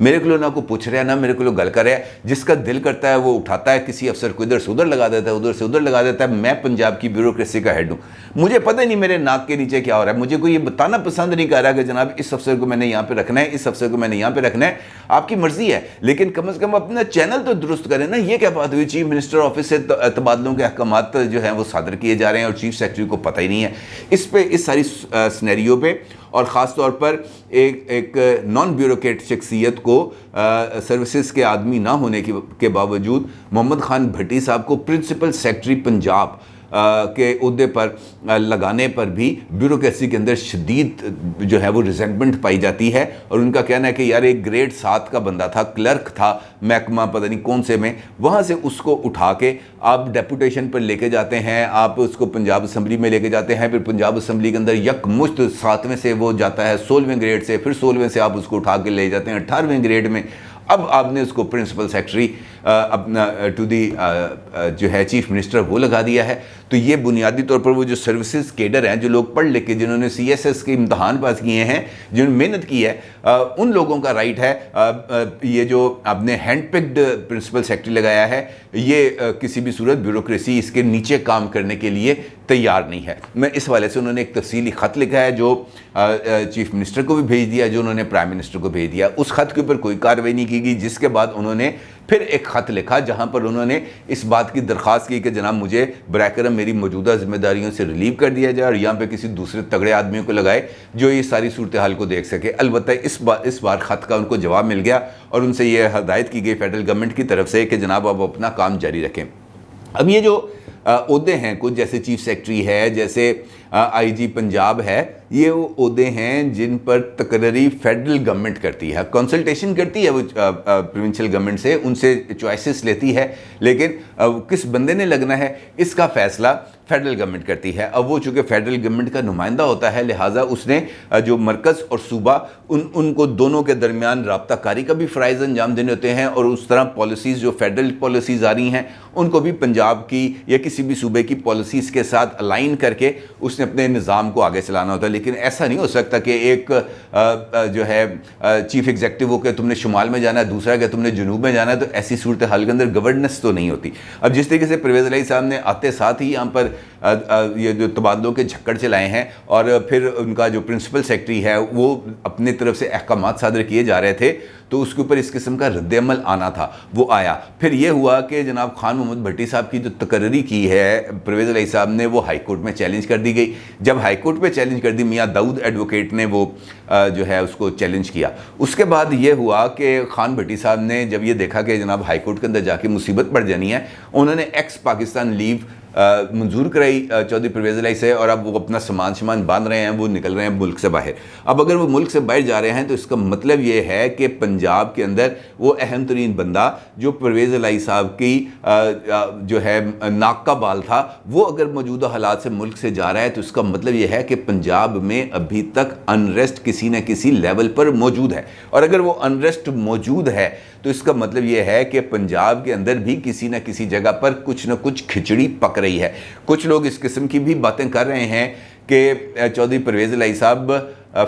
میرے کو نہ کوئی پوچھ رہا ہے نہ میرے کو گل کر رہا ہے. جس کا دل کرتا ہے وہ اٹھاتا ہے, کسی افسر کو ادھر سے ادھر لگا دیتا ہے, ادھر سے ادھر لگا دیتا ہے. میں پنجاب کی بیوروکریسی کا ہیڈ ہوں, مجھے پتہ ہی نہیں میرے ناک کے نیچے کیا ہو رہا ہے. مجھے کوئی یہ بتانا پسند نہیں کر رہا کہ جناب اس افسر کو میں نے یہاں پہ رکھنا ہے, اس افسر کو میں نے یہاں پہ رکھنا ہے. آپ کی مرضی ہے, لیکن کم از کم اپنا چینل تو درست کریں نا. یہ کیا بات ہوئی, چیف منسٹر آفس سے تبادلوں کے احکامات جو ہیں وہ صادر کیے جا رہے ہیں اور چیف سیکرٹری کو پتہ ہی نہیں ہے. اس پہ, اس ساری سینیریو پہ, اور خاص طور پر ایک نان بیوروکریٹ شخصیت کو سروسز کے آدمی نہ ہونے کے باوجود محمد خان بھٹی صاحب کو پرنسپل سیکرٹری پنجاب کے عہدے پر لگانے پر بھی بیوروکریسی کے اندر شدید جو ہے وہ ریزنٹمنٹ پائی جاتی ہے. اور ان کا کہنا ہے کہ یار ایک گریڈ 7 کا بندہ تھا, کلرک تھا محکمہ پتہ نہیں کون سے میں, وہاں سے اس کو اٹھا کے آپ ڈیپوٹیشن پر لے کے جاتے ہیں, آپ اس کو پنجاب اسمبلی میں لے کے جاتے ہیں, پھر پنجاب اسمبلی کے اندر یک مشت 7ویں سے وہ جاتا ہے 16ویں گریڈ سے, پھر 16ویں سے آپ اس کو اٹھا کے لے جاتے ہیں 18ویں گریڈ میں. اب آپ نے اس کو پرنسپل سیکرٹری اپنا ٹو دی جو ہے چیف منسٹر وہ لگا دیا ہے. تو یہ بنیادی طور پر وہ جو سروسز کیڈر ہیں, جو لوگ پڑھ لکھ کے جنہوں نے CSS کے امتحان پاس کیے ہیں, جنہوں نے محنت کی ہے, ان لوگوں کا رائٹ ہے. یہ جو آپ نے ہینڈ پکڈ پرنسپل سیکرٹری لگایا ہے, یہ کسی بھی صورت بیوروکریسی اس کے نیچے کام کرنے کے لیے تیار نہیں ہے. میں اس والے سے انہوں نے ایک تفصیلی خط لکھا ہے جو چیف منسٹر کو بھی بھیج دیا, جو انہوں نے پرائم منسٹر کو بھیج دیا. اس خط کے اوپر کوئی کارروائی نہیں کی گئی, جس کے بعد انہوں نے پھر ایک خط لکھا جہاں پر انہوں نے اس بات کی درخواست کی کہ جناب مجھے براہ کرم میری موجودہ ذمہ داریوں سے ریلیو کر دیا جائے اور یہاں پہ کسی دوسرے تگڑے آدمیوں کو لگائے جو یہ ساری صورتحال کو دیکھ سکے. البتہ اس بار خط کا ان کو جواب مل گیا اور ان سے یہ ہدایت کی گئی فیڈرل گورنمنٹ کی طرف سے کہ جناب آپ اپنا کام جاری رکھیں. اب یہ جو عہدے ہیں کچھ, جیسے چیف سیکرٹری ہے, جیسے IG پنجاب ہے, یہ وہ عہدے ہیں جن پر تقرری فیڈرل گورنمنٹ کرتی ہے, کنسلٹیشن کرتی ہے وہ پروونشل گورنمنٹ سے, ان سے چوائسز لیتی ہے, لیکن کس بندے نے لگنا ہے اس کا فیصلہ فیڈرل گورنمنٹ کرتی ہے. اب وہ چونکہ فیڈرل گورنمنٹ کا نمائندہ ہوتا ہے, لہٰذا اس نے جو مرکز اور صوبہ ان کو دونوں کے درمیان رابطہ کاری کا بھی فرائض انجام دینے ہوتے ہیں, اور اس طرح پالیسیز جو فیڈرل پالیسیز آ رہی ہیں ان کو بھی پنجاب کی یا کسی بھی صوبے کی پالیسیز کے ساتھ الائن کر کے اس نے اپنے نظام کو آگے چلانا ہوتا ہے. لیکن ایسا نہیں ہو سکتا کہ ایک جو ہے چیف ایگزیکٹو ہو کہ تم نے شمال میں جانا ہے, دوسرا کہ تم نے جنوب میں جانا ہے, تو ایسی صورتحال کے اندر گورننس تو نہیں ہوتی. اب جس طریقے سے پرویز الہی صاحب نے آتے ساتھ ہی یہاں پر یہ جو تبادلوں کے جھکڑ چلائے ہیں, اور پھر ان کا جو پرنسپل سیکرٹری ہے وہ اپنے طرف سے احکامات صادر کیے جا رہے تھے, تو اس کے اوپر اس قسم کا رد عمل آنا تھا, وہ آیا. پھر یہ ہوا کہ جناب خان محمد بھٹی صاحب کی جو تقرری کی ہے پرویز الہی صاحب نے, وہ ہائی کورٹ میں چیلنج کر دی گئی. جب ہائی کورٹ پہ چیلنج کر دی, میاں داؤد ایڈوکیٹ نے وہ جو ہے اس کو چیلنج کیا. اس کے بعد یہ ہوا کہ خان بھٹی صاحب نے جب یہ دیکھا کہ جناب ہائی کورٹ کے اندر جا کے مصیبت پڑ جانی ہے, انہوں نے ایکس پاکستان لیو منظور کرائی چودھری پرویز الہی سے, اور اب وہ اپنا سامان باندھ رہے ہیں, وہ نکل رہے ہیں ملک سے باہر. اب اگر وہ ملک سے باہر جا رہے ہیں تو اس کا مطلب یہ ہے کہ پنجاب کے اندر وہ اہم ترین بندہ جو پرویز الہی صاحب کی جو ہے ناک کا بال تھا, وہ اگر موجودہ حالات سے ملک سے جا رہا ہے, تو اس کا مطلب یہ ہے کہ پنجاب میں ابھی تک انریسٹ کسی نہ کسی لیول پر موجود ہے. اور اگر وہ انریسٹ موجود ہے تو اس کا مطلب یہ ہے کہ پنجاب کے اندر بھی کسی نہ کسی جگہ پر کچھ نہ کچھ کھچڑی پک رہی ہے. کچھ لوگ اس قسم کی بھی باتیں کر رہے ہیں کہ چودھری پرویز الہی صاحب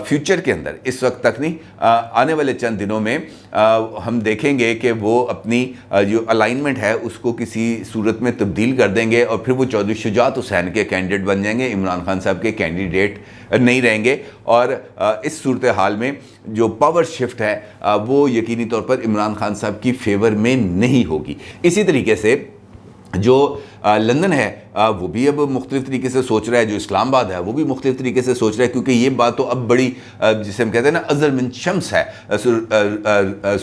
فیوچر کے اندر, اس وقت تک نہیں, آنے والے چند دنوں میں ہم دیکھیں گے کہ وہ اپنی جو الائنمنٹ ہے اس کو کسی صورت میں تبدیل کر دیں گے, اور پھر وہ چودھری شجاعت حسین کے کینڈیڈیٹ بن جائیں گے, عمران خان صاحب کے کینڈیڈیٹ نہیں رہیں گے. اور اس صورتحال میں جو پاور شفٹ ہے وہ یقینی طور پر عمران خان صاحب کی فیور میں نہیں ہوگی. اسی طریقے سے جو لندن ہے وہ بھی اب مختلف طریقے سے سوچ رہا ہے, جو اسلام آباد ہے وہ بھی مختلف طریقے سے سوچ رہا ہے, کیونکہ یہ بات تو اب بڑی جسے ہم کہتے ہیں نا ازر من شمس ہے,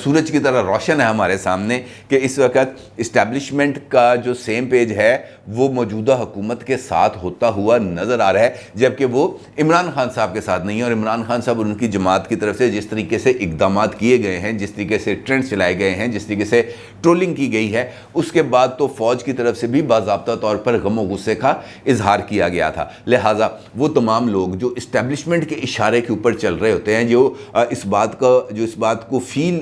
سورج کی طرح روشن ہے ہمارے سامنے, کہ اس وقت اسٹیبلشمنٹ کا جو سیم پیج ہے وہ موجودہ حکومت کے ساتھ ہوتا ہوا نظر آ رہا ہے, جبکہ وہ عمران خان صاحب کے ساتھ نہیں ہے. اور عمران خان صاحب اور ان کی جماعت کی طرف سے جس طریقے سے اقدامات کیے گئے ہیں, جس طریقے سے ٹرینڈ چلائے گئے ہیں, جس طریقے سے ٹرولنگ کی گئی ہے, اس کے بعد تو فوج کی طرف سے بھی باضابطہ طور پر غم و غصے کا اظہار کیا گیا تھا۔ لہٰذا وہ تمام لوگ جو اسٹیبلشمنٹ کے اشارے کے اوپر چل رہے ہوتے ہیں، جو اس بات کو فیل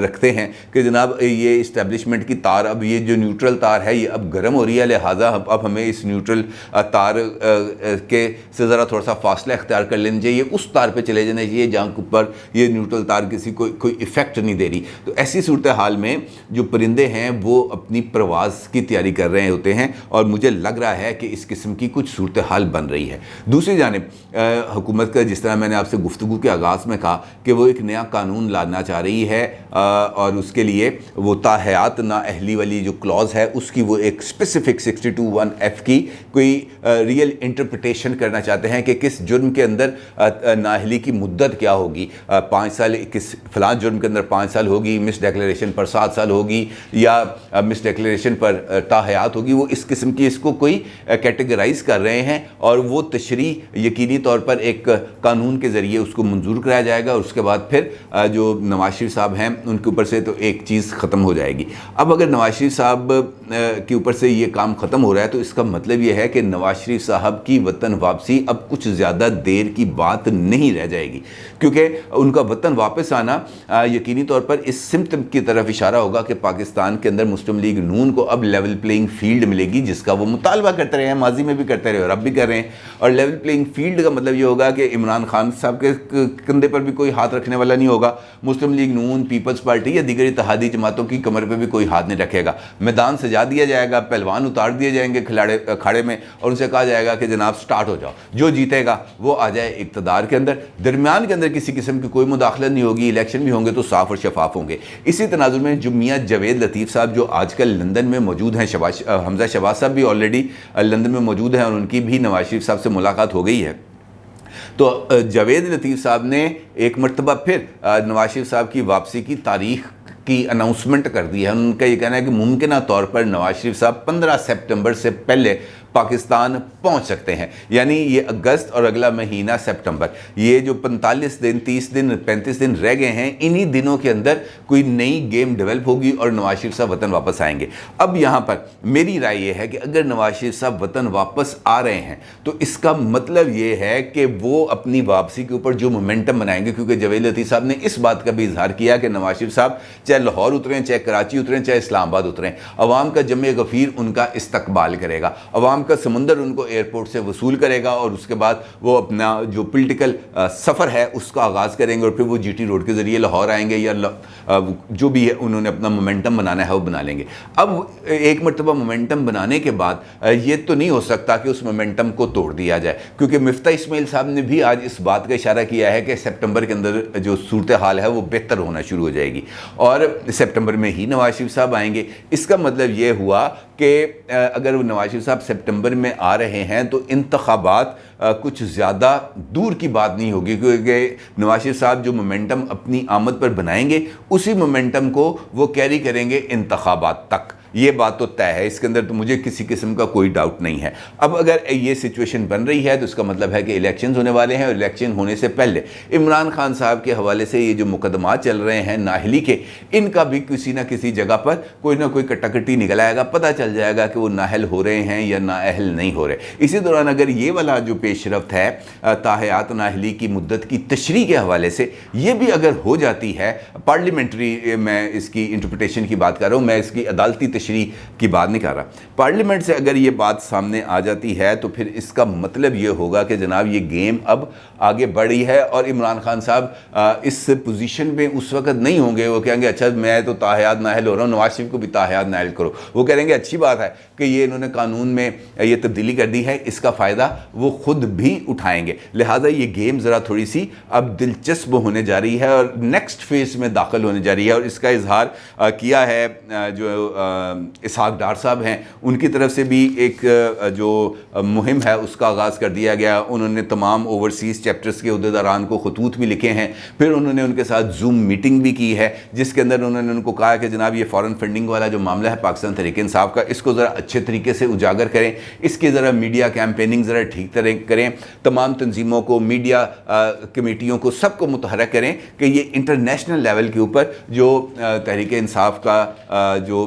رکھتے ہیں کہ جناب یہ اسٹیبلشمنٹ کی تار، اب یہ جو نیوٹرل تار ہے یہ اب گرم ہو رہی ہے، لہٰذا اب ہمیں اس نیوٹرل تار کے سے ذرا تھوڑا سا فاصلہ اختیار کر لینا چاہیے، اس تار پہ چلے جانا چاہیے جہاں پر یہ نیوٹرل تار کسی کوئی ایفیکٹ نہیں دے رہی۔ تو ایسی صورتحال میں جو پرندے ہیں وہ اپنی پرواز کی تیاری کر رہے ہوتے ہیں، اور مجھے لگ رہا ہے کہ اس قسم کی کچھ صورتحال بن رہی ہے۔ دوسری جانب حکومت کا، جس طرح میں نے آپ سے گفتگو کے آغاز میں کہا کہ وہ ایک نیا قانون لانا چاہ رہی ہے، اور اس کے لیے وہ تاحیات نااہلی والی جو کلوز ہے اس کی وہ ایک اسپیسیفک 62(1)(f) کی کوئی ریئل انٹرپریٹیشن کرنا چاہتے ہیں کہ کس جرم کے اندر نااہلی کی مدت کیا ہوگی، 5 سال، کس فلاں جرم کے اندر 5 سال ہوگی، مس ڈیکلیریشن پر 7 سال ہوگی، یا مس ڈیکلیریشن پر تاحیات ہوگی۔ وہ اس قسم کی اس کو کوئی کیٹیگرائز کر رہے ہیں، اور وہ تشریح یقینی طور پر ایک قانون کے ذریعے اس کو منظور کرایا جائے گا، اور اس کے بعد پھر جو نواز شریف صاحب ہیں ان کے اوپر سے تو ایک چیز ختم ہو جائے گی۔ اب اگر نواز شریف صاحب کے اوپر سے یہ کام ختم ہو رہا ہے تو اس کا مطلب یہ ہے کہ نواز شریف صاحب کی وطن واپسی اب کچھ زیادہ دیر کی بات نہیں رہ جائے گی، کیونکہ ان کا وطن واپس آنا یقینی طور پر اس سمت کی طرف اشارہ ہوگا کہ پاکستان کے اندر مسلم لیگ نون کو اب لیول پلینگ فیلڈ ملے گی، جس کا وہ مطالبہ کرتے رہے ہیں، ماضی میں بھی کرتے رہے اور اب بھی کر رہے ہیں۔ اور لیول پلینگ فیلڈ کا مطلب یہ ہوگا کہ عمران خان صاحب کے کندھے پر بھی کوئی ہاتھ رکھنے والا نہیں ہوگا، مسلم لیگ نون، پیپلز پارٹی یا دیگر اتحادی جماعتوں کی کمر پہ بھی کوئی ہاتھ نہیں رکھے گا۔ میدان سجا دیا جائے گا، پہلوان اتار دیے جائیں گے کھاڑے میں، اور ان سے کہا جائے گا کہ جناب سٹارٹ ہو جاؤ، جو جیتے گا وہ آ جائے اقتدار کے اندر۔ درمیان کے اندر کسی قسم کی کوئی مداخلت نہیں ہوگی، الیکشن بھی ہوں گے تو صاف اور شفاف ہوں گے۔ اسی تناظر میں جو میاں جاوید لطیف صاحب جو آج کل لندن میں موجود ہیں، حمزہ شہباز صاحب بھی آلریڈی لندن میں موجود ہیں، اور ان کی بھی نواز شریف صاحب سے ملاقات ہو گئی ہے۔ تو جاوید لطیف صاحب نے ایک مرتبہ پھر نواز شریف صاحب کی واپسی کی تاریخ کی اناؤنسمنٹ کر دی ہے۔ ان کا یہ کہنا ہے کہ ممکنہ طور پر نواز شریف صاحب 15 سپٹمبر سے پہلے پاکستان پہنچ سکتے ہیں، یعنی یہ اگست اور اگلا مہینہ سپٹمبر، یہ جو 45 دن 30 دن 35 دن رہ گئے ہیں، انہی دنوں کے اندر کوئی نئی گیم ڈیولپ ہوگی اور نواز شریف صاحب وطن واپس آئیں گے۔ اب یہاں پر میری رائے یہ ہے کہ اگر نواز شریف صاحب وطن واپس آ رہے ہیں تو اس کا مطلب یہ ہے کہ وہ اپنی واپسی کے اوپر جو مومنٹم بنائیں گے، کیونکہ جاوید لطیف صاحب نے اس بات کا بھی اظہار کیا کہ نواز شریف صاحب چاہے لاہور اتریں، چاہے کراچی اتریں، چاہے اسلام آباد اتریں، عوام کا جمع غفیر ان کا استقبال کرے گا، عوام کا سمندر ان کو ایئرپورٹ سے وصول کرے گا، اور اس کے بعد وہ اپنا جو پولیٹیکل سفر ہے اس کا آغاز کریں گے، اور پھر وہ جی ٹی روڈ کے ذریعے لاہور آئیں گے، یا جو بھی ہے انہوں نے اپنا مومنٹم بنانا ہے وہ بنا لیں گے۔ اب ایک مرتبہ مومنٹم بنانے کے بعد یہ تو نہیں ہو سکتا کہ اس مومنٹم کو توڑ دیا جائے، کیونکہ مفتاح اسماعیل صاحب نے بھی آج اس بات کا اشارہ کیا ہے کہ سپٹمبر کے اندر جو صورتحال ہے وہ بہتر ہونا شروع ہو جائے گی، اور سپٹمبر میں ہی نواز شریف صاحب آئیں گے۔ اس کا مطلب یہ ہوا کہ اگر نواز شریف صاحب سپٹمبر میں آ رہے ہیں تو انتخابات کچھ زیادہ دور کی بات نہیں ہوگی، کیونکہ نواز شریف صاحب جو مومنٹم اپنی آمد پر بنائیں گے اسی مومنٹم کو وہ کیری کریں گے انتخابات تک۔ یہ بات تو طے ہے، اس کے اندر تو مجھے کسی قسم کا کوئی ڈاؤٹ نہیں ہے۔ اب اگر یہ سچویشن بن رہی ہے تو اس کا مطلب ہے کہ الیکشنز ہونے والے ہیں، اور الیکشن ہونے سے پہلے عمران خان صاحب کے حوالے سے یہ جو مقدمات چل رہے ہیں نااہلی کے، ان کا بھی کسی نہ کسی جگہ پر کوئی نہ کوئی کٹاکٹی نکل آئے گا، پتہ چل جائے گا کہ وہ نااہل ہو رہے ہیں یا نااہل نہیں ہو رہے۔ اسی دوران اگر یہ والا جو پیش رفت ہے تاحیات نااہلی کی مدت کی تشریح کے حوالے سے، یہ بھی اگر ہو جاتی ہے پارلیمنٹری، میں اس کی انٹرپریٹیشن کی بات کر رہا ہوں، میں اس کی عدالتی تشریح کی بات نہیں کر رہا، پارلیمنٹ سے اگر یہ بات سامنے آ جاتی ہے تو پھر اس کا مطلب یہ ہوگا کہ جناب یہ گیم اب آگے بڑھی ہے، اور عمران خان صاحب اس پوزیشن میں اس وقت نہیں ہوں گے، وہ کہیں گے اچھا میں تو تاحیات نااہل ہو رہا ہوں، نواز شریف کو بھی تاحیات نااہل کرو۔ وہ کہیں گے اچھی بات ہے کہ یہ انہوں نے قانون میں یہ تبدیلی کر دی ہے، اس کا فائدہ وہ خود بھی اٹھائیں گے، لہٰذا یہ گیم ذرا تھوڑی سی اب دلچسپ ہونے جا رہی ہے اور نیکسٹ فیز میں داخل ہونے جا رہی ہے۔ اور اس کا اظہار کیا ہے جو اسحاق ڈار صاحب ہیں، ان کی طرف سے بھی ایک جو مہم ہے اس کا آغاز کر دیا گیا۔ انہوں نے تمام اوورسیز چیپٹرز کے عہدیداران کو خطوط بھی لکھے ہیں، پھر انہوں نے ان کے ساتھ زوم میٹنگ بھی کی ہے، جس کے اندر انہوں نے ان کو کہا کہ جناب یہ فارن فنڈنگ والا جو معاملہ ہے پاکستان تحریک انصاف کا، اس کو ذرا اچھے طریقے سے اجاگر کریں، اس کی ذرا میڈیا کیمپیننگ ذرا ٹھیک طرح کریں، تمام تنظیموں کو، میڈیا کمیٹیوں کو، سب کو متحرک کریں کہ یہ انٹرنیشنل لیول کے اوپر جو تحریک انصاف کا جو